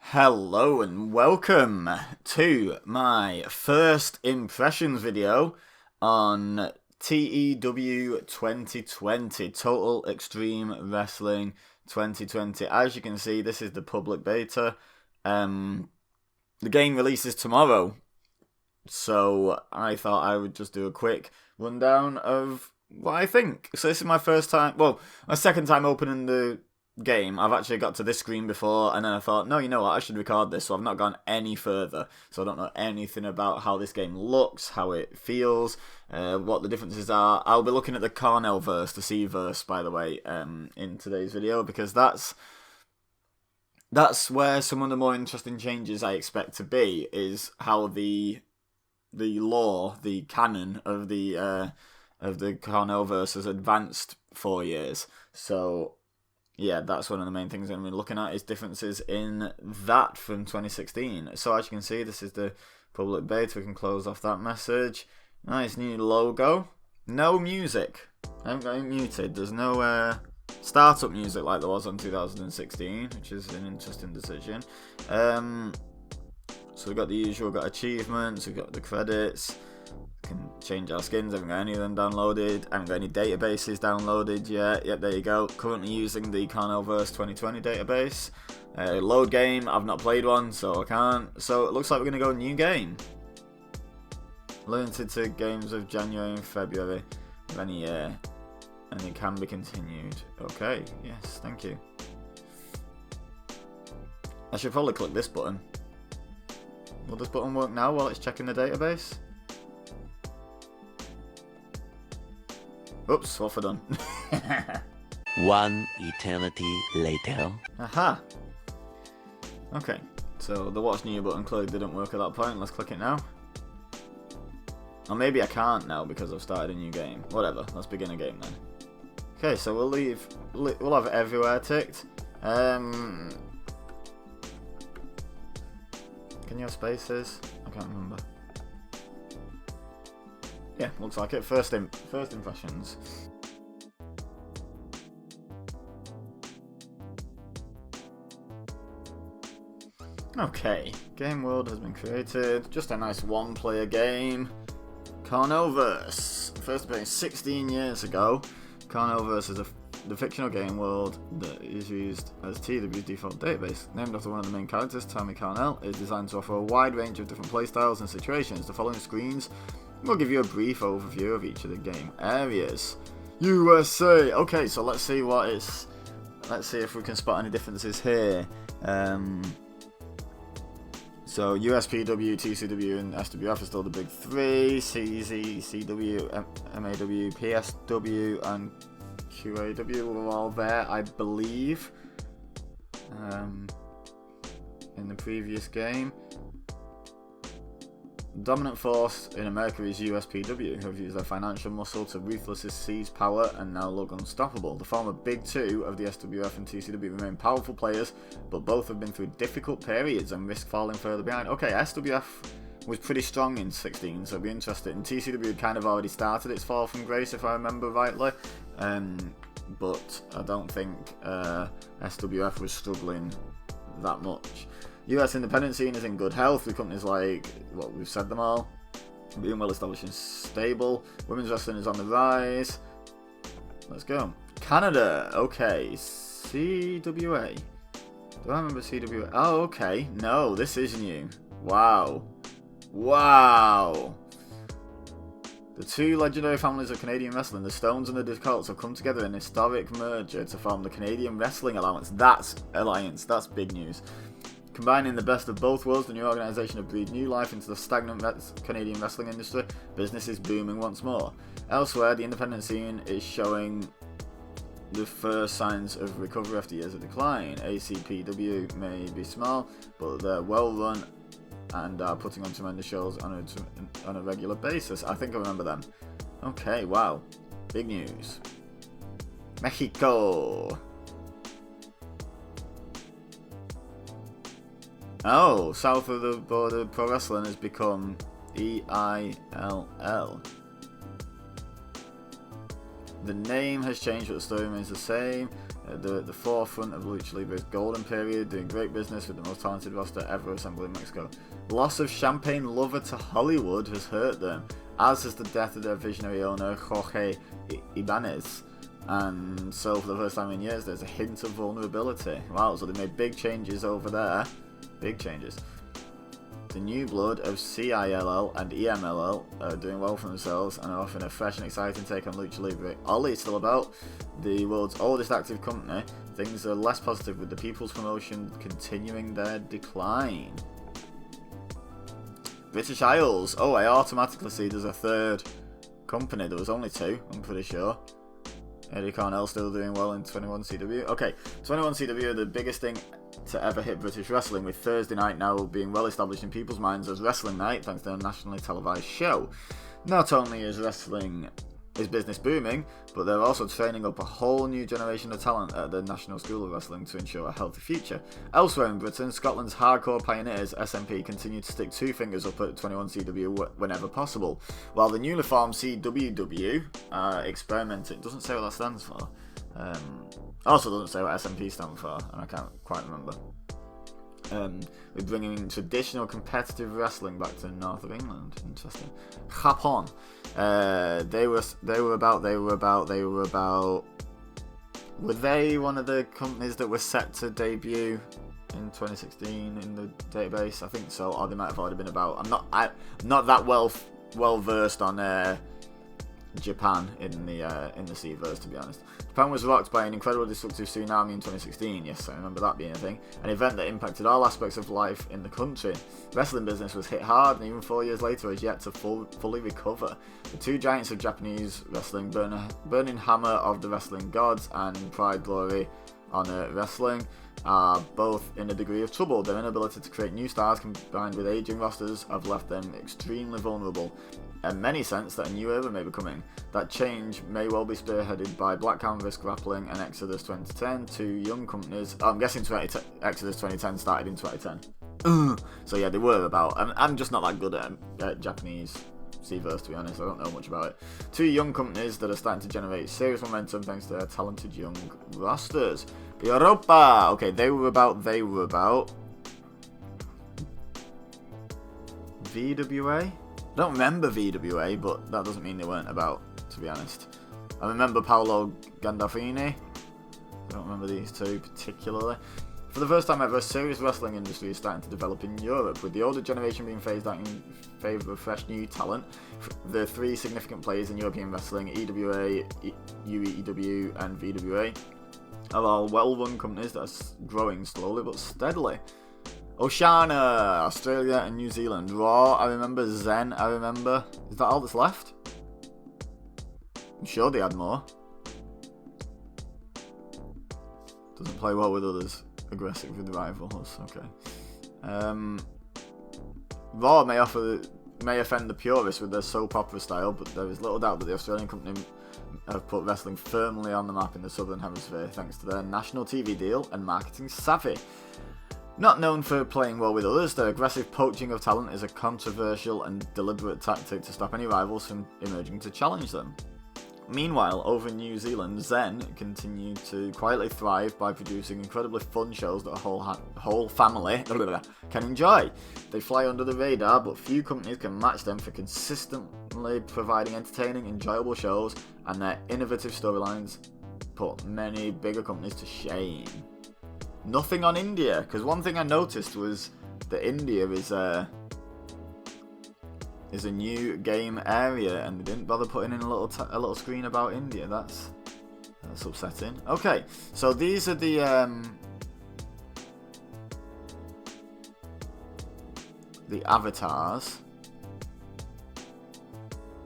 Hello and welcome to my first impressions video on TEW 2020, Total Extreme Wrestling 2020. As you can see, this is the public beta. The game releases tomorrow, so I thought I would just do a quick rundown of what I think. So this is my my second time opening the game. I've actually got to this screen before, and then I thought, no, you know what, I should record this, so I've not gone any further. So I don't know anything about how this game looks, how it feels, what the differences are. I'll be looking at the CornellVerse, the C-verse, by the way, in today's video, because that's where some of the more interesting changes I expect to be, is how the lore, the canon of the CornellVerse has advanced 4 years. So yeah, that's one of the main things I'm going to be looking at, is differences in that from 2016. So as you can see, this is the public beta. We can close off that message. Nice new logo. No music. I haven't got it muted. There's no startup music like there was on 2016, which is an interesting decision. So we've got the usual, we've got achievements, we've got the credits. Can change our skins. I haven't got any of them downloaded. I haven't got any databases downloaded yet. Yep, there you go. Currently using the CornellVerse 2020 database. Load game. I've not played one, so I can't. So it looks like we're going to go new game. Limited to games of January and February of any year. And it can be continued. Okay, yes, thank you. I should probably click this button. Will this button work now while it's checking the database? Oops, what have I done? One eternity later. Aha! Okay, so the watch new button clearly didn't work at that point. Let's click it now. Or maybe I can't now because I've started a new game. Whatever, let's begin a game then. Okay, so we'll have everywhere ticked. Can you have spaces? I can't remember. Yeah, looks like it. First impressions. Okay, game world has been created. Just a nice one-player game. CornellVerse. First appeared 16 years ago. CornellVerse is the fictional game world that is used as TEW's default database. Named after one of the main characters, Tommy Cornell, it is designed to offer a wide range of different playstyles and situations. The following screens will give you a brief overview of each of the game areas. USA! Okay, so let's see if we can spot any differences here. So USPW, TCW, and SWF are still the big three. CZ, CW, MAW, PSW, and QAW were all there, I believe, in the previous game. Dominant force in America is USPW, who have used their financial muscle to ruthlessly seize power and now look unstoppable. The former big two of the SWF and TCW remain powerful players, but both have been through difficult periods and risk falling further behind. Okay, SWF was pretty strong in 16, so I'd be interested. And TCW had kind of already started its fall from grace, if I remember rightly. But I don't think SWF was struggling that much. US independent scene is in good health with companies like, well, we've said them all, being well established and stable. Women's wrestling is on the rise. Let's go. Canada, okay. CWA. Do I remember CWA? Oh, okay. No, this is new. Wow. Wow. The two legendary families of Canadian wrestling, the Stones and the Dakotas, have come together in a historic merger to form the Canadian Wrestling Alliance. That's big news. Combining the best of both worlds, the new organisation will breathe new life into the stagnant Canadian wrestling industry. Business is booming once more. Elsewhere, the independent scene is showing the first signs of recovery after years of decline. ACPW may be small, but they're well run and are putting on tremendous shows on a regular basis. I think I remember them. Okay, wow. Big news. Mexico. Oh, south of the border pro wrestling has become EILL. The name has changed, but the story remains the same. The forefront of Lucha Libre's golden period, doing great business with the most talented roster ever assembled in Mexico. Loss of champagne lover to Hollywood has hurt them, as has the death of their visionary owner, Jorge Ibanez. And so for the first time in years, there's a hint of vulnerability. Wow, so they made big changes over there. Big changes. The new blood of CILL and EMLL are doing well for themselves and are offering a fresh and exciting take on Lucha Libre. Ollie's still about, the world's oldest active company. Things are less positive with the People's Promotion continuing their decline. British Isles. Oh, I automatically see there's a third company. There was only two, I'm pretty sure. Eddie Cornell still doing well in 21CW. Okay, 21CW are the biggest thing to ever hit British wrestling, with Thursday night now being well established in people's minds as wrestling night thanks to their nationally televised show. Not only is business booming, but they're also training up a whole new generation of talent at the National School of Wrestling to ensure a healthy future. Elsewhere in Britain, Scotland's hardcore pioneers, SNP, continue to stick two fingers up at 21CW whenever possible, while the newly formed CWW are experimenting. It doesn't say what that stands for. Also doesn't say what SNP stands for, and I can't quite remember. We're bringing traditional competitive wrestling back to the north of England. Interesting. Japón. Were they one of the companies that were set to debut in 2016 in the database? I think so, or they might have already been about. I'm not that well versed on Japan in the C-verse, to be honest. Japan was rocked by an incredible destructive tsunami in 2016. Yes, I remember that being a thing. An event that impacted all aspects of life in the country. Wrestling business was hit hard, and even 4 years later has yet to fully recover. The two giants of Japanese wrestling, Burning Hammer of the Wrestling Gods and Pride, Glory, Honor Wrestling, are both in a degree of trouble. Their inability to create new stars combined with aging rosters have left them extremely vulnerable. In many sense that a new era may be coming. That change may well be spearheaded by Black Canvas Grappling and Exodus 2010, two young companies. I'm guessing Exodus 2010 started in 2010. So yeah, they were about. I'm just not that good at Japanese C-verse, to be honest. I don't know much about it. Two young companies that are starting to generate serious momentum thanks to their talented young rosters. Europa! Okay, they were about VWA? I don't remember VWA, but that doesn't mean they weren't about, to be honest. I remember Paolo Gandolfini. I don't remember these two particularly. For the first time ever, a serious wrestling industry is starting to develop in Europe, with the older generation being phased out in favour of fresh new talent. The three significant players in European wrestling, EWA, UEW and VWA, are all well-run companies that are growing slowly but steadily. Oceania, Australia and New Zealand. Raw, I remember. Zen, I remember. Is that all that's left? I'm sure they had more. Doesn't play well with others. Aggressive with rivals. Okay. Raw may offend the purists with their soap opera style, but there is little doubt that the Australian company have put wrestling firmly on the map in the Southern Hemisphere thanks to their national TV deal and marketing savvy. Not known for playing well with others, their aggressive poaching of talent is a controversial and deliberate tactic to stop any rivals from emerging to challenge them. Meanwhile, over in New Zealand, Zen continue to quietly thrive by producing incredibly fun shows that a whole family can enjoy. They fly under the radar, but few companies can match them for consistently providing entertaining, enjoyable shows, and their innovative storylines put many bigger companies to shame. Nothing on India, because one thing I noticed was that India is a new game area, and they didn't bother putting in a little screen about India. That's upsetting. Okay, so these are the avatars.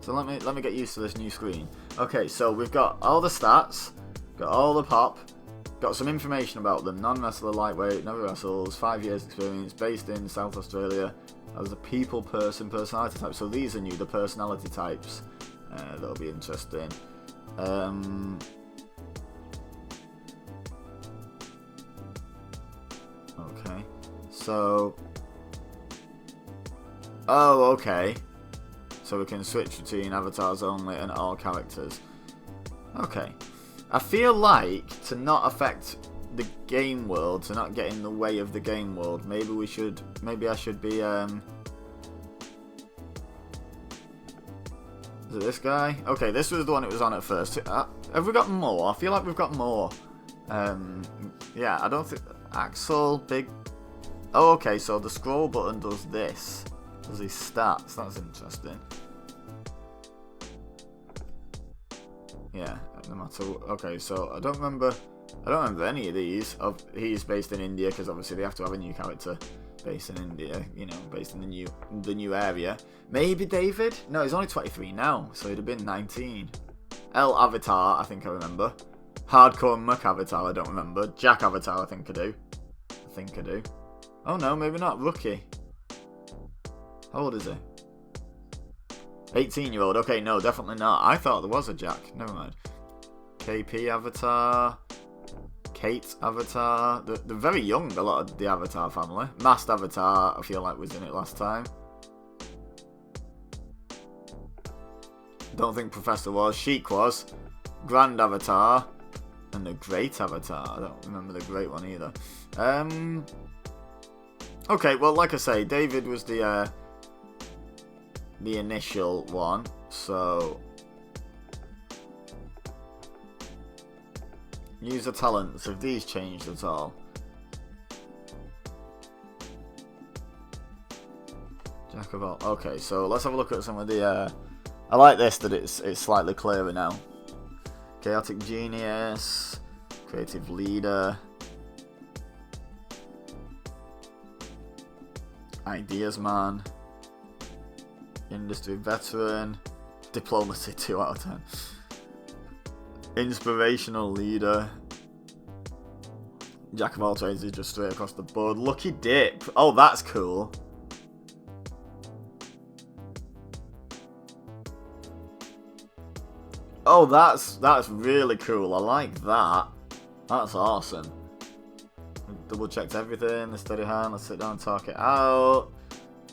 So let me get used to this new screen. Okay, so we've got all the stats, got all the pop. Got some information about them. Non-wrestler, lightweight, never wrestles, 5 years experience, based in South Australia, as a people person personality type. So these are new, the personality types. That'll be interesting. Okay. So... Oh, okay. So we can switch between avatars only and all characters. Okay. I feel like to not affect the game world, to not get in the way of the game world, maybe I should be, is it this guy? Okay, this was the one it was on at first. Have we got more? I feel like we've got more. Yeah, I don't think... Axel, big... Oh, okay, so the scroll button does this. Does his stats. That's interesting. Yeah, no matter... Okay, so I don't remember any of these. He's based in India, because obviously they have to have a new character based in India, you know, based in the new area. Maybe David? No, he's only 23 now, so he'd have been 19. L Avatar, I think I remember. Hardcore Muck Avatar, I don't remember. Jack Avatar, I think I do. Oh no, maybe not. Rookie. How old is he? 18-year-old. Okay, no, definitely not. I thought there was a Jack. Never mind. KP Avatar. Kate Avatar. They're very young, a lot of the Avatar family. Masked Avatar, I feel like was in it last time. Don't think Professor was. Sheik was. Grand Avatar. And the Great Avatar. I don't remember the Great one either. Okay, well, like I say, David was the initial one, so... User talents, have these changed at all? Jack of all... Okay, so let's have a look at some of the... I like this, that it's slightly clearer now. Chaotic Genius, Creative Leader, Ideas Man, Industry Veteran, Diplomacy 2 out of 10, Inspirational Leader, Jack of all trades is just straight across the board. Lucky Dip, oh that's cool. Oh, that's really cool. I like that. That's awesome. Double checked everything. The steady hand. Let's sit down and talk it out.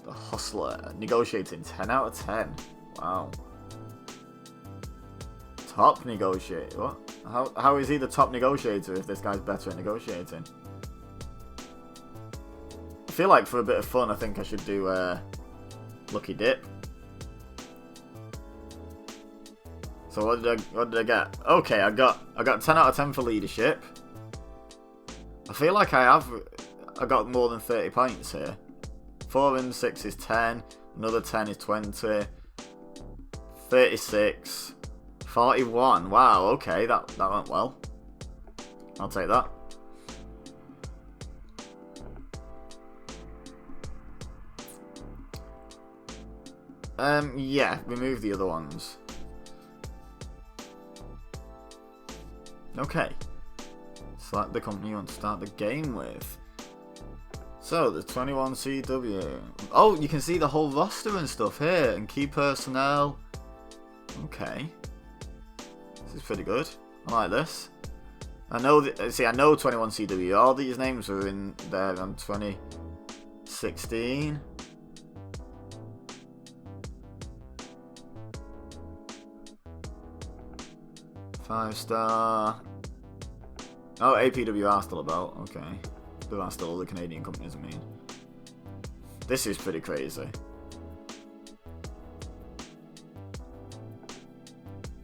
The Hustler. Negotiating. 10 out of 10. Wow. Top negotiator. What? How is he the top negotiator if this guy's better at negotiating? I feel like for a bit of fun, I think I should do Lucky Dip. So what did I get? Okay, I got 10 out of 10 for leadership. I feel like I got more than 30 points here. 4 and 6 is 10. Another 10 is 20. 36. 41. Wow, okay, that went well. I'll take that. Yeah, remove the other ones. Okay. Select the company you want to start the game with. So, the 21 CW. Oh, you can see the whole roster and stuff here. And key personnel. Okay. This is pretty good. I like this. I know 21 CW. All these names were in there on 2016. Five-star. Oh, APW are still about. Okay. There are still other Canadian companies, I mean. This is pretty crazy.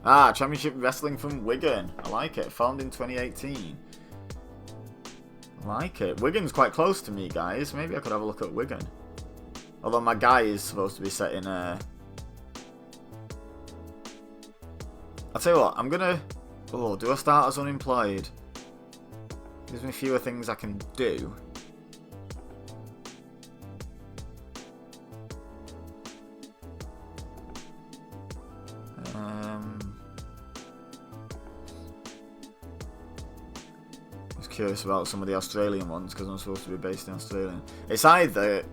Ah, Championship Wrestling from Wigan. I like it. Formed in 2018. I like it. Wigan's quite close to me, guys. Maybe I could have a look at Wigan. Although my guy is supposed to be set in I'll tell you what, I'm gonna... Oh, do I start as unemployed? Gives me fewer things I can do. Just curious about some of the Australian ones because I'm supposed to be based in Australia. It's either...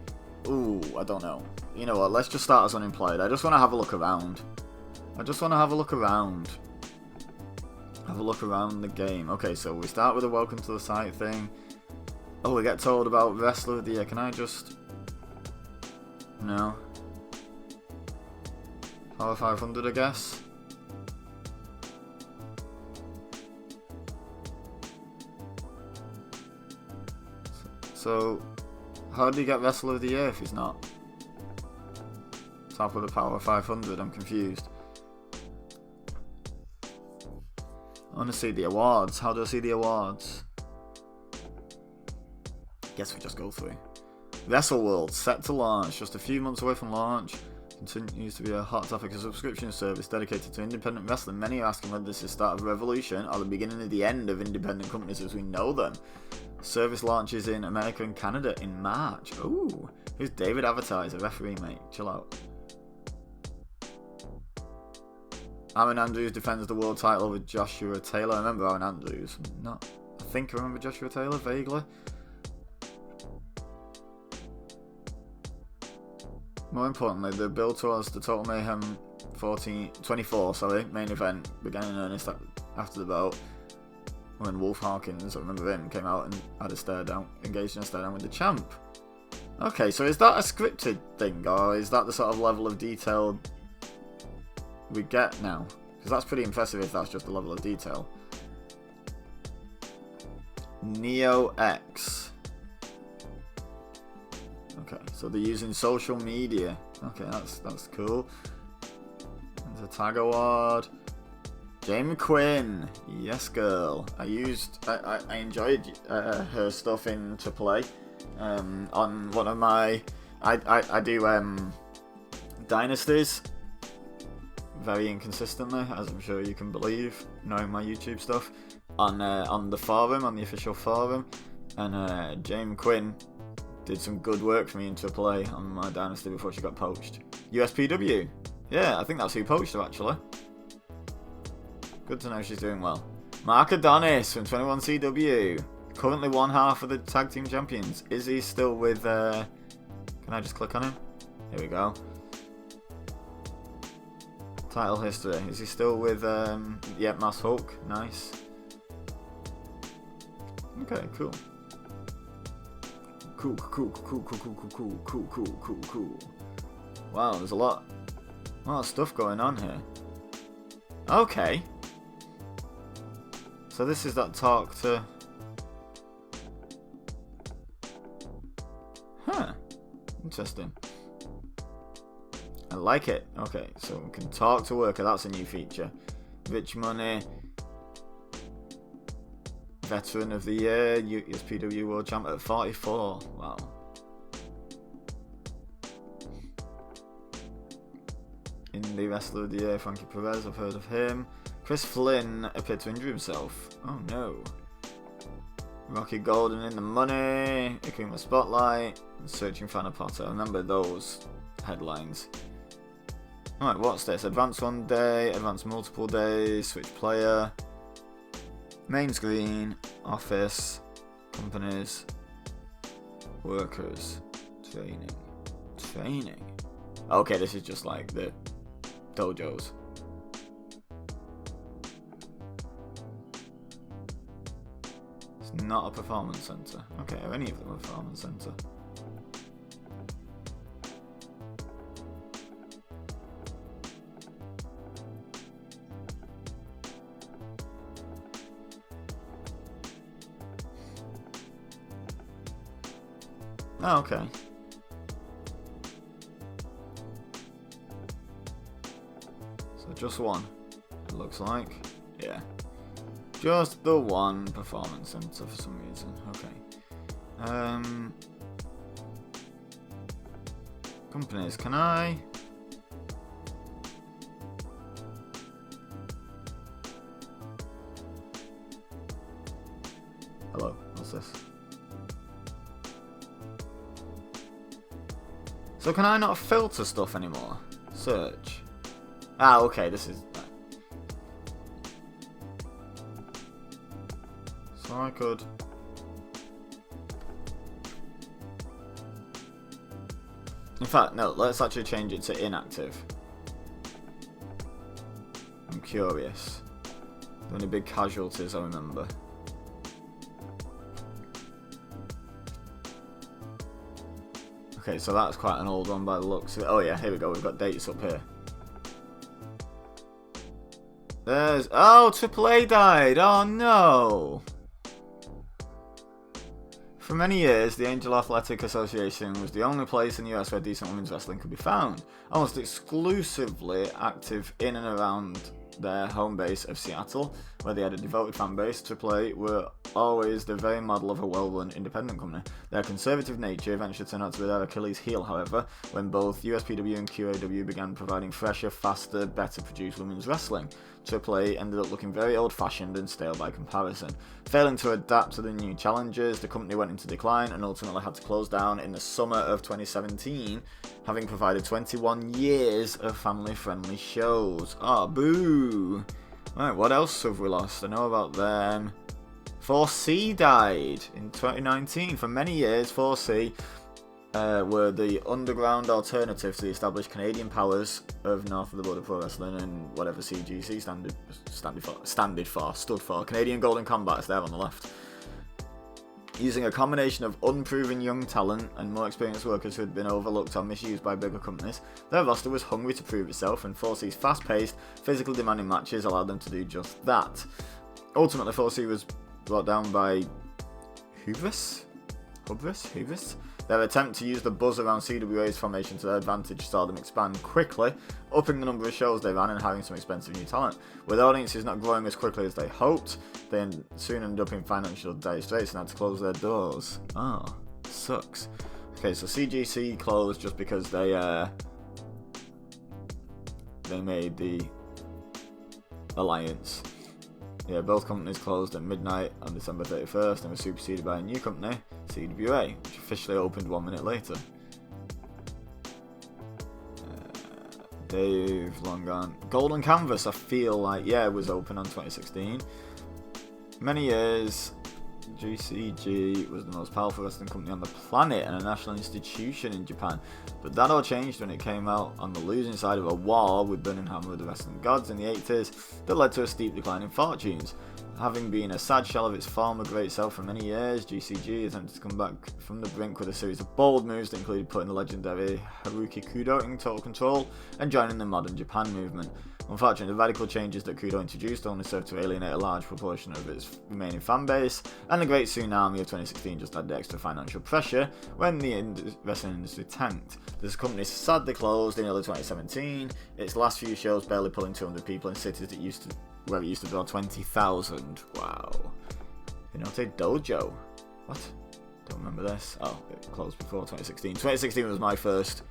Ooh, I don't know. You know what, let's just start as unemployed. I just want to have a look around. Have a look around the game. Okay, so we start with a welcome to the site thing. Oh, we get told about Wrestler of the Year. Can I just... No. Power 500, I guess. So, how do you get Wrestler of the Year if he's not top of the Power 500? I'm confused. I want to see the awards. How do I see the awards? Guess we just go through. Wrestle World set to launch, just a few months away from launch. Continues to be a hot topic. A subscription service dedicated to independent wrestling. Many are asking whether this is the start of a revolution or the beginning of the end of independent companies as we know them. Service launches in America and Canada in March. Ooh, who's David Advertiser, referee, mate? Chill out. Aaron Andrews defends the world title with Joshua Taylor. I remember Aaron Andrews. I think I remember Joshua Taylor vaguely. More importantly, the build towards the Total Mayhem 24 main event began in earnest after the belt when Wolf Hawkins, I remember him, came out and had engaged in a stare down with the champ. Okay, so is that a scripted thing, or is that the sort of level of detail we get now? Because that's pretty impressive if that's just the level of detail. Neo X. Okay, so they're using social media. Okay, that's cool. There's a tag award. Jamie Quinn, yes girl. I enjoyed her stuff in AAA. On one of my, I do dynasties very inconsistently, as I'm sure you can believe, knowing my YouTube stuff. On the forum, on the official forum, and Jamie Quinn did some good work for me in AAA on my dynasty before she got poached. USPW. Yeah, I think that's who poached her, actually. Good to know she's doing well. Mark Adonis from 21CW. Currently one half of the Tag Team Champions. Is he still with... Can I just click on him? Here we go. Title history. Is he still with... Yep, Mass Hulk. Nice. Okay, cool. Cool. Wow, there's a lot of stuff going on here. Okay. So this is that talk to... Huh. Interesting. I like it. Okay, so we can talk to worker. That's a new feature. Rich Money. Veteran of the Year, USPW World Champ at 44. Wow. Indie Wrestler of the Year, Frankie Perez, I've heard of him. Chris Flynn appeared to injure himself. Oh no. Rocky Golden in the money. Akuma Spotlight. Searching Fana Potter. I remember those headlines. Alright, what's this? Advance one day, advance multiple days, switch player. Main screen, office, companies, workers, training. Okay, this is just like the dojos. It's not a performance center. Okay, are any of them a performance center? Oh, okay. So just one, it looks like. Yeah. Just the one performance center for some reason. Okay. Companies, can I... Hello, what's this? So can I not filter stuff anymore? Search. Ah, okay, this is... So I could... In fact, no, let's actually change it to inactive. I'm curious. The only big casualties I remember. Okay, so that's quite an old one by the looks of it. Oh yeah, here we go, we've got dates up here. There's... Oh, AAA died! Oh no! For many years, the Angel Athletic Association was the only place in the US where decent women's wrestling could be found, almost exclusively active in and around their home base of Seattle, where they had a devoted fan base. AAA were always the very model of a well-run independent company. Their conservative nature eventually turned out to be their Achilles heel, however, when both USPW and QAW began providing fresher, faster, better produced women's wrestling. AAA ended up looking very old-fashioned and stale by comparison. Failing to adapt to the new challenges, the company went into decline and ultimately had to close down in the summer of 2017, having provided 21 years of family-friendly shows. Ah, boo! Right, what else have we lost? I know about them. 4C died in 2019. For many years, 4C were the underground alternative to the established Canadian powers of North of the Border Pro Wrestling and whatever CGC stood for. Canadian Golden Combat is there on the left. Using a combination of unproven young talent and more experienced workers who had been overlooked or misused by bigger companies, their roster was hungry to prove itself, and 4C's fast-paced, physically demanding matches allowed them to do just that. Ultimately, 4C was brought down by Hubris? Their attempt to use the buzz around CWA's formation to their advantage saw them expand quickly, upping the number of shows they ran and hiring some expensive new talent. With audiences not growing as quickly as they hoped, they soon ended up in financial dire straits and had to close their doors. Ah, sucks. Okay, so CGC closed just because they made the alliance. Yeah, both companies closed at midnight on December 31st and were superseded by a new company, CWA, which officially opened 1 minute later. Dave, long gone. Golden Canvas, I feel like, yeah, it was open on 2016. Many years, GCG was the most powerful wrestling company on the planet and a national institution in Japan. But that all changed when it came out on the losing side of a war with Burning Hammer of the Wrestling Gods in the 80s that led to a steep decline in fortunes. Having been a sad shell of its former great self for many years, GCG attempted to come back from the brink with a series of bold moves that included putting the legendary Haruki Kudo in total control and joining the modern Japan movement. Unfortunately, the radical changes that Kudo introduced only served to alienate a large proportion of its remaining fan base, and the great tsunami of 2016 just added extra financial pressure when the wrestling industry tanked. This company sadly closed in early 2017, its last few shows barely pulling 200 people in cities where it used to draw 20,000. Wow. Hinote Dojo. What? Don't remember this. Oh, it closed before 2016. 2016 was my first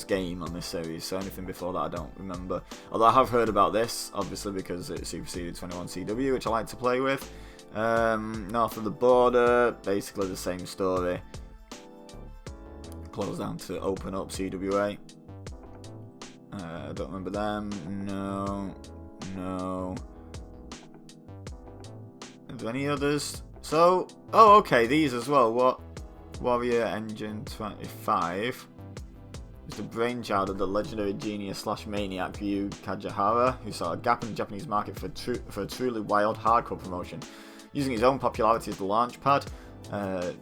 game on this series, so anything before that I don't remember. Although I have heard about this, obviously, because it superseded 21CW, which I like to play with. North of the Border, basically the same story. Closed down to open up CWA. I don't remember them. No. Are there any others? So, oh, okay, these as well. What? Warrior Engine 25 is the brainchild of the legendary genius / maniac Ryu Kajihara, who saw a gap in the Japanese market for a truly wild hardcore promotion. Using his own popularity as the launch pad,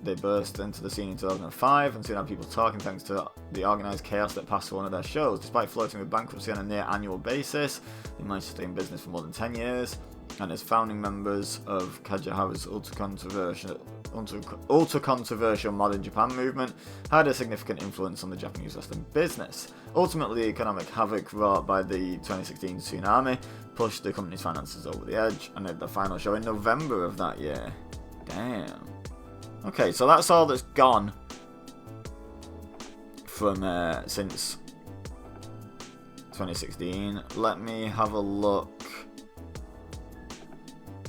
they burst into the scene in 2005 and soon had people talking thanks to the organised chaos that passed through one of their shows. Despite flirting with bankruptcy on a near annual basis, they managed to stay in business for more than 10 years, and as founding members of Kajihara's ultra-controversial modern Japan movement, had a significant influence on the Japanese wrestling business. Ultimately, the economic havoc wrought by the 2016 tsunami pushed the company's finances over the edge, and had the final show in November of that year. Damn. Okay, so that's all that's gone from since 2016. Let me have a look.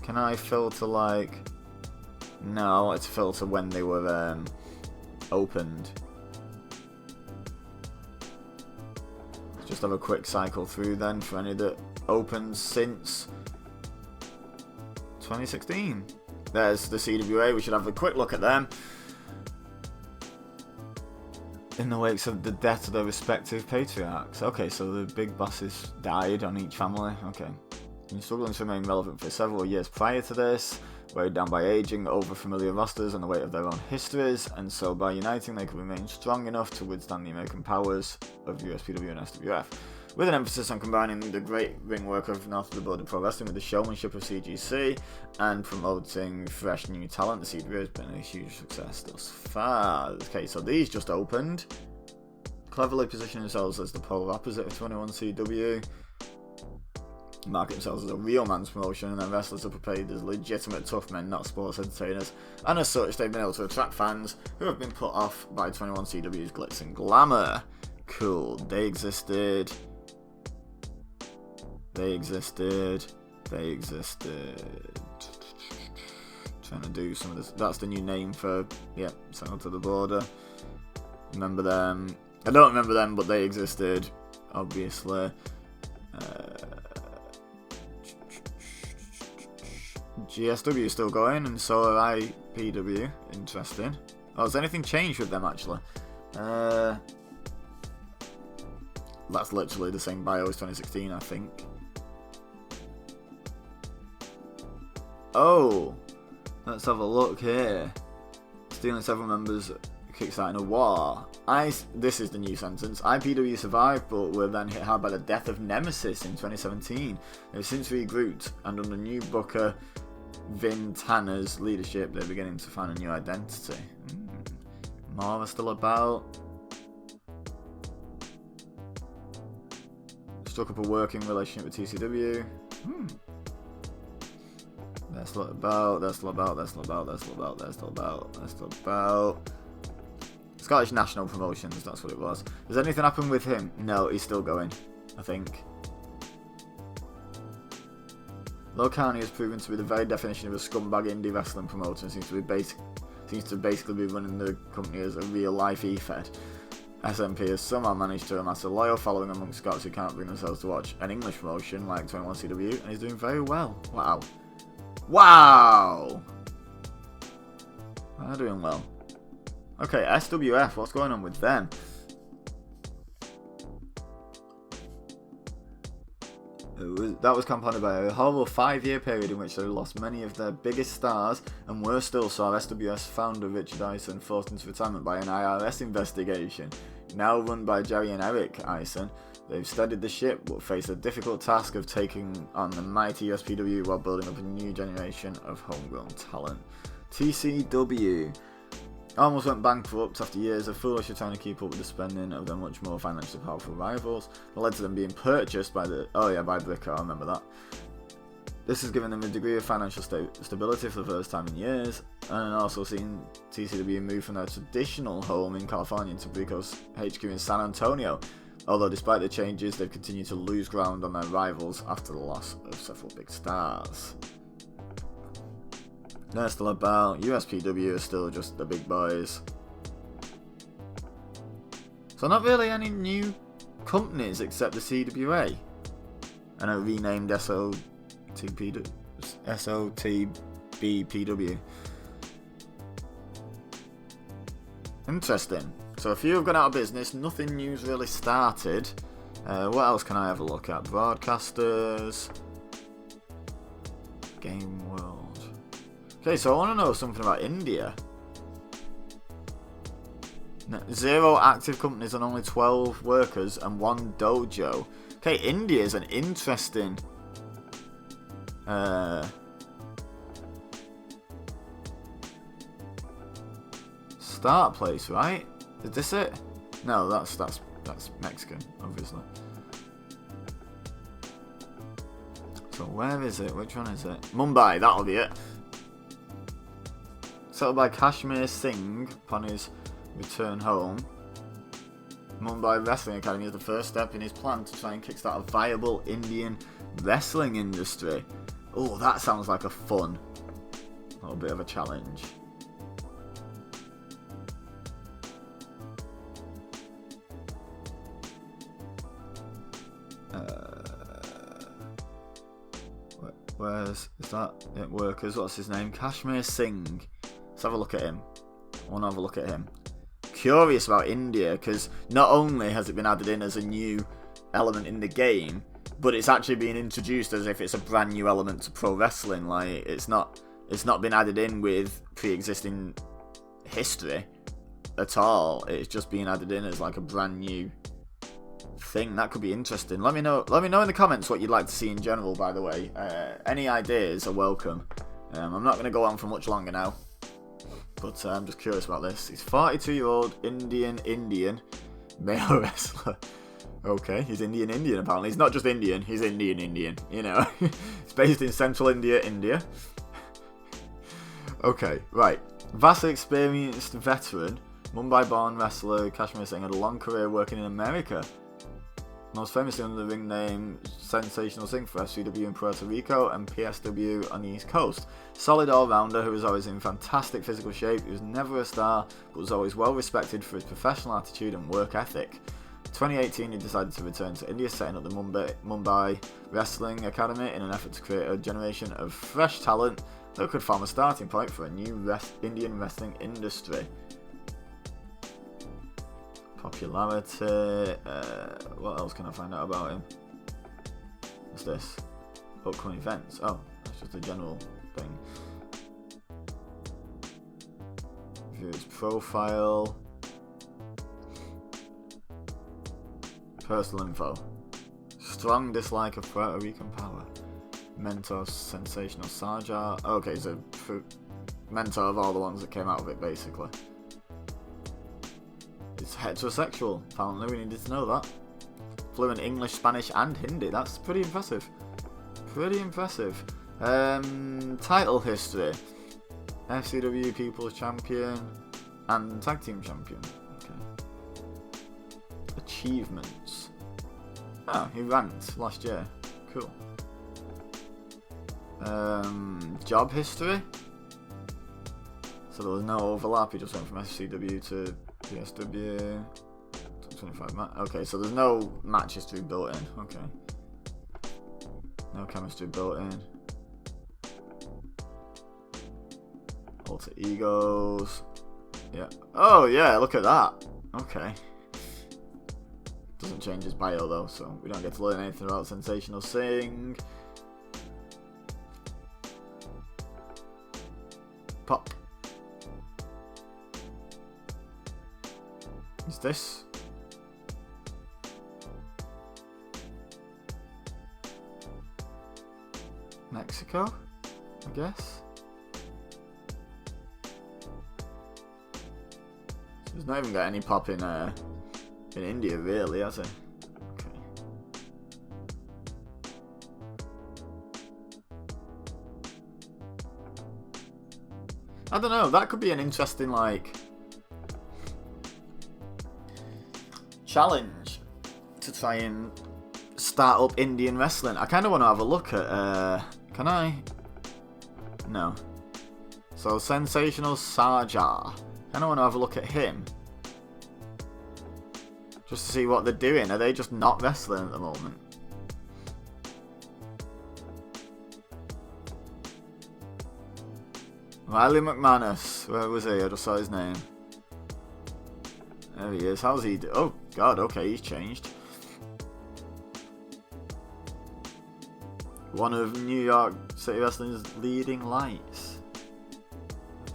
Can I filter like... No, it's filter when they were opened. Let's just have a quick cycle through then for any that opened since 2016. There's the CWA, we should have a quick look at them. In the wakes of the death of their respective patriarchs. Okay, so the big bosses died on each family. Okay. Been struggling to remain relevant for several years prior to this, weighed down by aging, over-familiar rosters and the weight of their own histories, and so by uniting they could remain strong enough to withstand the American powers of USPW and SWF. with an emphasis on combining the great ring work of North of the Border Pro Wrestling with the showmanship of CGC and promoting fresh new talent. The CW has been a huge success thus far. Okay, so these just opened, cleverly positioning themselves as the polar opposite of 21CW. Market themselves as a real man's promotion, and their wrestlers are portrayed as legitimate tough men, not sports entertainers, and as such they've been able to attract fans who have been put off by 21CW's glitz and glamour. Cool. They existed. Trying to do some of this. That's the new name for, South to the Border. Remember them. I don't remember them, but they existed, obviously. GSW is still going, and so are IPW. Interesting. Oh, has anything changed with them, actually? That's literally the same bio as 2016, I think. Oh, let's have a look here. Stealing several members, kickstarting a war. This is the new sentence. IPW survived, but were then hit hard by the death of Nemesis in 2017. They've since regrouped, and under new booker Vin Tanner's leadership, they're beginning to find a new identity. More are still about. Struck up a working relationship with TCW. They're still about. Scottish National Promotions, that's what it was. Has anything happened with him? No, he's still going, I think. Low County has proven to be the very definition of a scumbag indie wrestling promoter and seems to basically be running the company as a real-life e-fed. SMP has somehow managed to amass a loyal following among Scots who can't bring themselves to watch an English promotion like 21CW, and is doing very well. Wow! They're doing well. Okay, SWF, what's going on with them? That was compounded by a horrible 5-year period in which they lost many of their biggest stars, and worse still saw SWS founder Richard Eisen forced into retirement by an IRS investigation. Now run by Jerry and Eric Eisen, they've steadied the ship but face a difficult task of taking on the mighty USPW while building up a new generation of homegrown talent. TCW almost went bankrupt after years of foolishly trying to keep up with the spending of their much more financially powerful rivals. It led to them being purchased by by Bricker, I remember that. This has given them a degree of financial stability for the first time in years, and also seen TCW move from their traditional home in California to Brico's HQ in San Antonio. Although despite the changes, they've continued to lose ground on their rivals after the loss of several big stars. They're still about. USPW are still just the big boys. So not really any new companies except the CWA. And a renamed SOTBPW. Interesting. So a few have gone out of business. Nothing new's really started. What else can I have a look at? Broadcasters. Game World. Okay, so I want to know something about India. 0 active companies and only 12 workers and 1 dojo. Okay, India is an interesting start place, right? Is this it? No, that's Mexican, obviously. So where is it? Which one is it? Mumbai, that'll be it. Settled by Kashmir Singh upon his return home, Mumbai Wrestling Academy is the first step in his plan to try and kickstart a viable Indian wrestling industry. Oh, that sounds like a fun little bit of a challenge. Where's is that? It workers. What's his name? Kashmir Singh. Let's have a look at him. I want to have a look at him. Curious about India because not only has it been added in as a new element in the game, but it's actually being introduced as if it's a brand new element to pro wrestling. Like it's not been added in with pre-existing history at all. It's just being added in as like a brand new thing. That could be interesting. Let me know in the comments what you'd like to see in general, by the way. Any ideas are welcome. I'm not going to go on for much longer now, but I'm just curious about this. He's 42-year-old Indian male wrestler. Okay, he's Indian apparently. He's not just Indian, he's Indian, you know. He's based in central India. Okay, right. Vastly experienced veteran, Mumbai-born wrestler Kashmir Singh had a long career working in America. Most famously under the ring name Sensational Singh for FCW in Puerto Rico and PSW on the East Coast. Solid all-rounder who was always in fantastic physical shape. He was never a star, but was always well respected for his professional attitude and work ethic. 2018, he decided to return to India, setting up the Mumbai Wrestling Academy in an effort to create a generation of fresh talent that could form a starting point for a new Indian wrestling industry. Popularity. What else can I find out about him? What's this? Upcoming events. Oh, that's just a general thing. View his profile. Personal info. Strong dislike of Puerto Rican power. Mentor Sensational Sarja. Okay, he's a mentor of all the ones that came out of it, basically. He's heterosexual. Apparently, we needed to know that. Fluent English, Spanish, and Hindi. That's pretty impressive. Title history. FCW People's Champion and Tag Team Champion. Achievements. Oh, he ranked last year. Cool. Job history. So there was no overlap. He just went from FCW to PSW. 25 match. Okay, so there's no match history built in. Okay. No chemistry built in. Alter egos. Yeah. Oh yeah, look at that. Okay. Doesn't change his bio though, so we don't get to learn anything about Sensational Singh. Pop. Is this? Mexico, I guess. So he's not even got any pop in India, really, has he? Okay. I don't know. That could be an interesting, like, challenge to try and start up Indian wrestling. I kind of want to have a look at. Can I? No. So Sensational Sarja. Kind of want to have a look at him. Just to see what they're doing. Are they just not wrestling at the moment? Riley McManus. Where was he? I just saw his name. There he is. How's he oh god, okay, he's changed. One of New York City Wrestling's leading lights.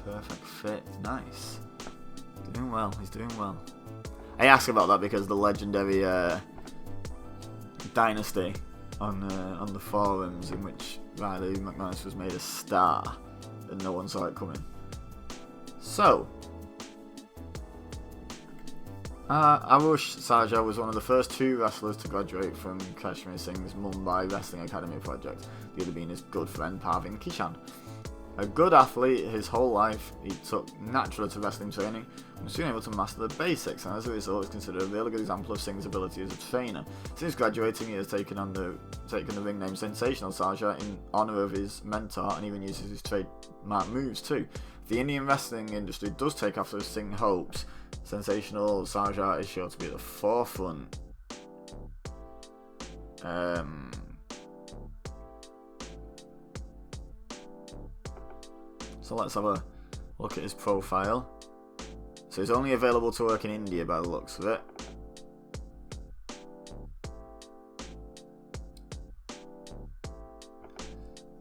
Perfect fit. Nice. Doing well. He's doing well. I ask about that because the legendary dynasty on the forums in which Riley McManus was made a star and no one saw it coming. So, Arush Sarja was one of the first two wrestlers to graduate from Kashmir Singh's Mumbai Wrestling Academy project, the other being his good friend Parvin Kishan. A good athlete his whole life, he took naturally to wrestling training and was soon able to master the basics, and as a result is considered a really good example of Singh's ability as a trainer. Since graduating, he has taken the ring name Sensational Sarja in honour of his mentor and even uses his trademark moves too. The Indian wrestling industry does take after Singh hopes. Sensational Sarja is sure to be at the forefront. So let's have a look at his profile. So he's only available to work in India by the looks of it.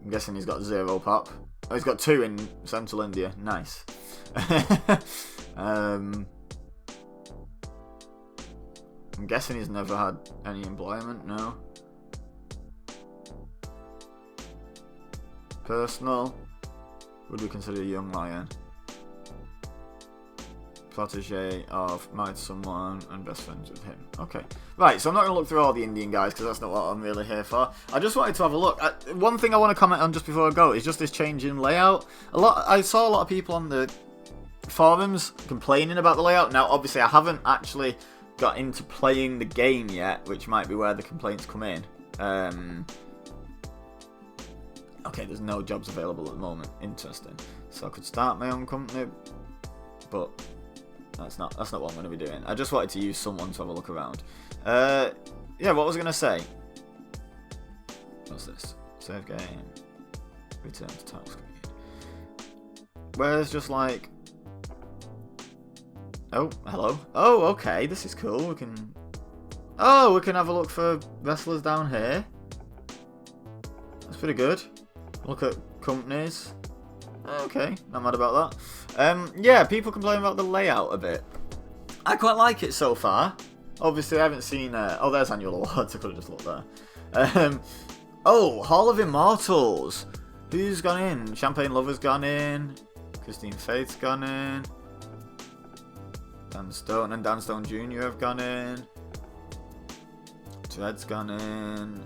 I'm guessing he's got 0 pop. Oh, he's got 2 in central India. Nice. I'm guessing he's never had any employment, no. Personal. Would we consider a young lion? Protege of married someone and best friends with him. Okay. Right, so I'm not going to look through all the Indian guys because that's not what I'm really here for. I just wanted to have a look. One thing I want to comment on just before I go is just this change in layout. I saw a lot of people on the forums complaining about the layout. Now, obviously, I haven't actually got into playing the game yet, which might be where the complaints come in. Okay, there's no jobs available at the moment. Interesting. So I could start my own company, but that's not what I'm going to be doing. I just wanted to use someone to have a look around. Yeah, what was I going to say? What's this? Save game. Return to title screen. Where's just like... Oh, hello. Oh, okay, this is cool. We can have a look for wrestlers down here. That's pretty good. Look at companies. Okay, not mad about that. Yeah, people complain about the layout a bit. I quite like it so far. Obviously, I haven't seen... oh, there's Annual Awards. I could have just looked there. Oh, Hall of Immortals. Who's gone in? Champagne Lover's gone in. Christine Faith's gone in. Dan Stone and Dan Stone Jr. have gone in. Ted's gone in.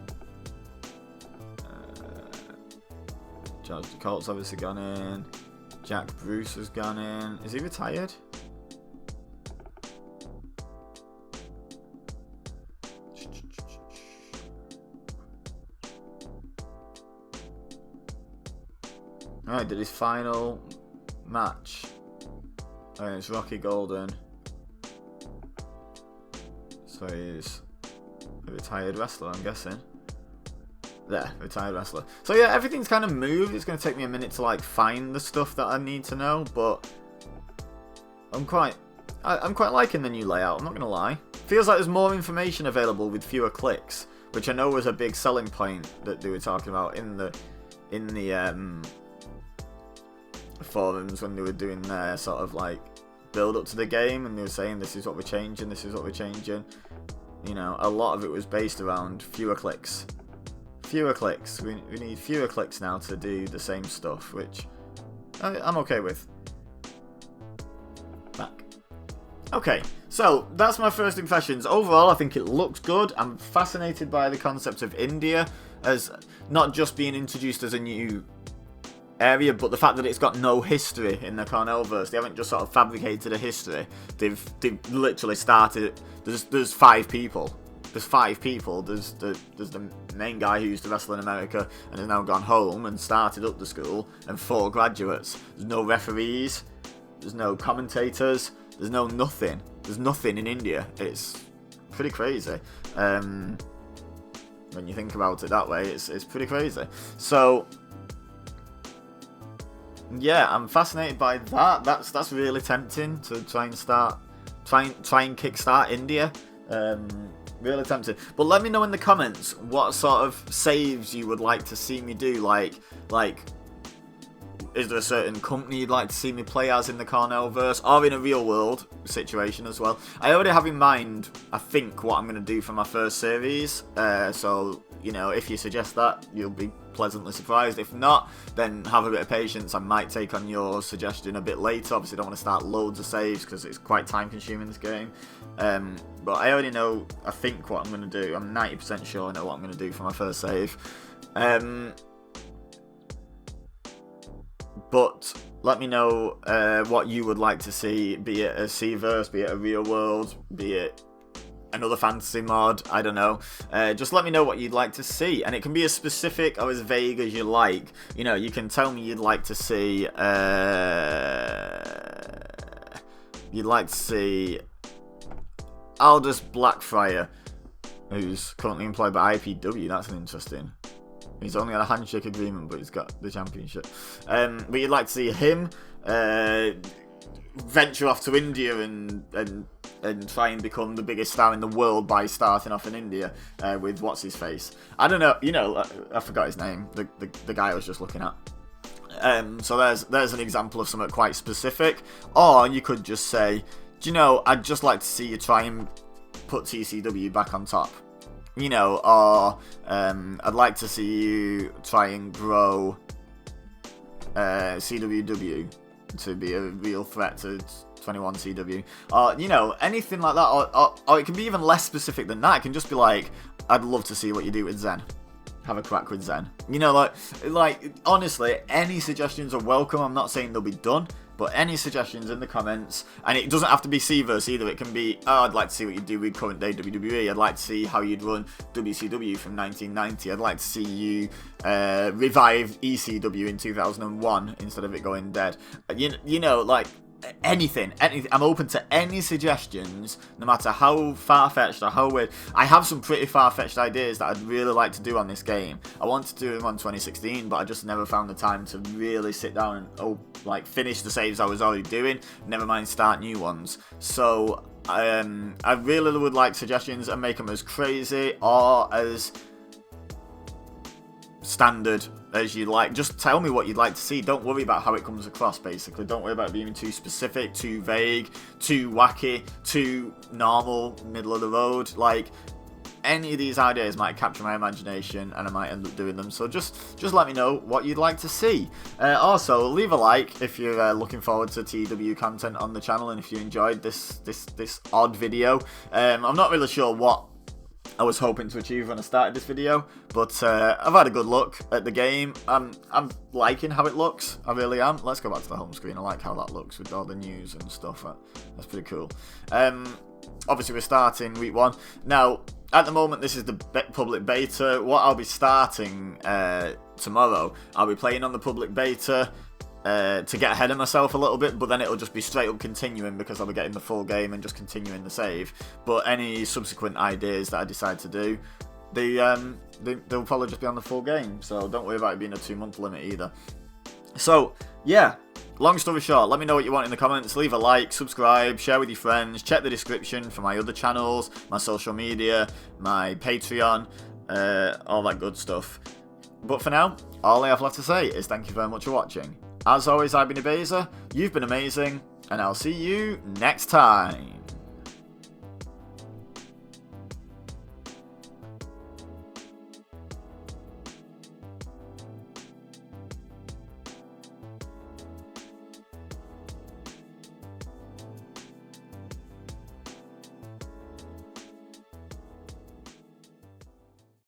Charles DeCoult's obviously gone in. Jack Bruce has gone in. Is he retired? Alright, did his final match. Alright, it's Rocky Golden. So he's a retired wrestler, I'm guessing. There, retired wrestler. So yeah, everything's kind of moved. It's going to take me a minute to like find the stuff that I need to know, but I'm quite liking the new layout, I'm not going to lie. Feels like there's more information available with fewer clicks, which I know was a big selling point that they were talking about in the forums when they were doing their sort of like build up to the game, and they were saying this is what we're changing, this is what we're changing. You know, a lot of it was based around fewer clicks. Fewer clicks. We need fewer clicks now to do the same stuff, which I'm okay with. Back. Okay, so that's my first impressions. Overall, I think it looks good. I'm fascinated by the concept of India as not just being introduced as a new area, but the fact that it's got no history in the CornellVerse. They haven't just sort of fabricated a history. They've literally started. There's 5 people. There's 5 people. There's the main guy who used to wrestle in America and has now gone home and started up the school, and 4 graduates. There's no referees. There's no commentators. There's no nothing. There's nothing in India. It's pretty crazy. When you think about it that way, it's pretty crazy. So yeah, I'm fascinated by that. That's really tempting to try and kickstart India. Really tempted. But let me know in the comments what sort of saves you would like to see me do. Like, is there a certain company you'd like to see me play as in the CornellVerse, or in a real world situation as well? I already have in mind, I think, what I'm going to do for my first series. So, you know, if you suggest that, you'll be pleasantly surprised. If not, then have a bit of patience. I might take on your suggestion a bit later. Obviously, I don't want to start loads of saves because it's quite time consuming, this game. But I already know, I think, what I'm going to do. I'm 90% sure I know what I'm going to do for my first save. But let me know what you would like to see, be it a C-verse, be it a real world, be it another fantasy mod, I don't know. Just let me know what you'd like to see, and it can be as specific or as vague as you like. You know, you can tell me you'd like to see Aldous Blackfriar, who's currently employed by IPW. That's an interesting. He's only on a handshake agreement, but he's got the championship. But you'd like to see him venture off to India and try and become the biggest star in the world by starting off in India with what's his face. I don't know. You know, I forgot his name. The guy I was just looking at. So there's an example of something quite specific. Or you could just say, do you know, I'd just like to see you try and put TCW back on top. You know, or I'd like to see you try and grow CWW to be a real threat to 21CW, or you know, anything like that, or it can be even less specific than that. It can just be like, I'd love to see what you do with Zen. Have a crack with Zen. You know, like honestly, any suggestions are welcome. I'm not saying they'll be done, but any suggestions in the comments, and it doesn't have to be CVerse either. It can be, oh, I'd like to see what you do with current day WWE. I'd like to see how you'd run WCW from 1990. I'd like to see you revive ECW in 2001 instead of it going dead. You know, like anything. I'm open to any suggestions, no matter how far-fetched or how weird. I have some pretty far-fetched ideas that I'd really like to do on this game. I wanted to do them on 2016, but I just never found the time to really sit down and finish the saves I was already doing, never mind start new ones. So I really would like suggestions and make them as crazy or as standard as you like. Just tell me what you'd like to see. Don't worry about how it comes across, basically. Don't worry about it being too specific, too vague, too wacky, too normal, middle of the road. Like, any of these ideas might capture my imagination and I might end up doing them. So just let me know what you'd like to see. Also, leave a like if you're looking forward to TEW content on the channel, and if you enjoyed this odd video. I'm not really sure what I was hoping to achieve when I started this video, but I've had a good look at the game. I'm liking how it looks. I really am. Let's go back to the home screen. I like how that looks with all the news and stuff. That's pretty cool. Obviously, we're starting week 1. Now, at the moment, this is the public beta. What I'll be starting tomorrow, I'll be playing on the public beta to get ahead of myself a little bit, but then it'll just be straight up continuing because I'll be getting the full game and just continuing the save. But any subsequent ideas that I decide to do, they'll probably just be on the full game, so don't worry about it being a 2-month limit either. So yeah, long story short, let me know what you want in the comments. Leave a like, subscribe, share with your friends, check the description for my other channels, my social media, my Patreon, all that good stuff. But for now, all I have left to say is thank you very much for watching. As always, I've been EBEZA, you've been amazing, and I'll see you next time.